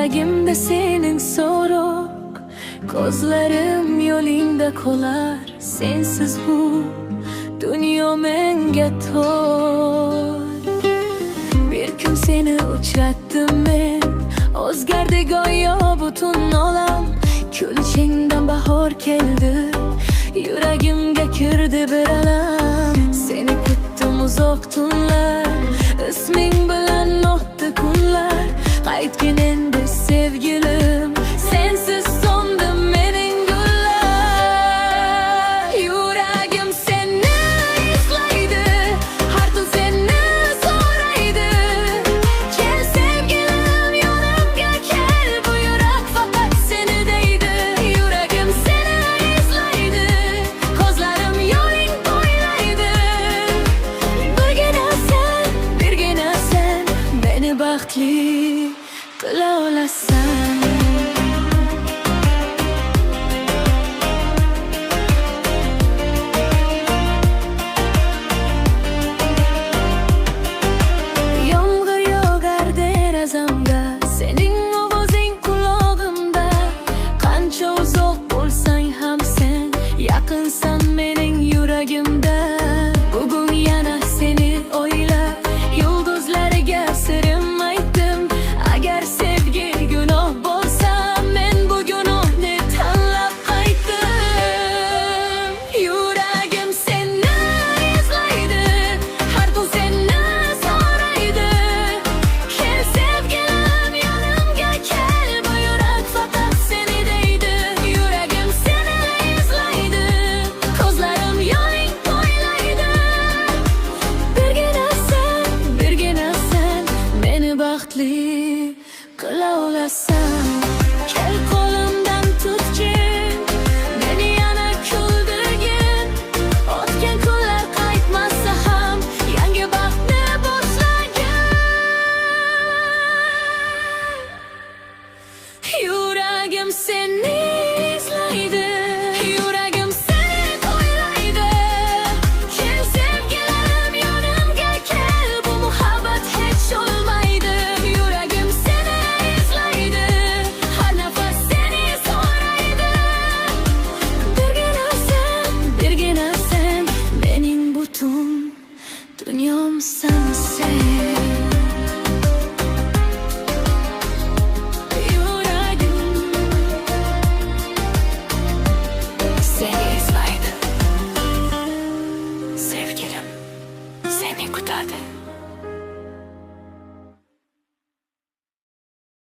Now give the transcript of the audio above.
Yüreğimde senin soruq, gözlerim yolunda kolar. Sensiz bu dünya menga tor. Bir gün seni uçrattım men, o'zgardi go'yo butun olam. Kulchingdan bahor keldi, yüreğimga kirdi bir alam. Seni kutdim uzoq tunlar, isming bilan o'tdi kunlar. Qaytgin endi sevgilim, sensiz so'ndi mening gullar. Yüreğim seni izlaydi, har tun seni so'raydi. Kel sevgilim yonimga kel, bu yurek faqat seni deydi. Yüreğim seni izlaydi, ko'zlarim yo'ling poylaydi. Birgina sen meni baxtli qila olasan. Yomg'ir yog'ar derazamga, sening ovozing qulog'imda. Qancha uzoq bo'lsang ham sen yaqinsan mening yuragimda. Bugun yana seni o'ylab yulduzlarga sirim aytdim. Agar sevgi gunoh bo'lsa, men bu gunohni tanlab qaytdim. Yüreğim seni izlaydi, har tun seni so'raydi. Kel sevgilim yonimga kel, bu yurek faqat seni deydi. Yüreğim seni izlaydi, ko'zlarim yo'ling poylaydi. Birgina sen meni baxtli qila olasan. Kel qo'limdan tutgin, meni yana kuldirgin. O'tgan kunlar qaytmasa ham yangi baxtni boshlagin. Yüreğim seni izlaydi, yüreğim seni poylaydi. Kel sevgilim yonimga kel, bu muhabbet hiç olmaydi. Yüreğim seni izlaydi, har nafas seni so'raydi. Birgina sen mening butun dunyomsan sen. Yüreğim seni izlaydi, sevgilim seni kutadi.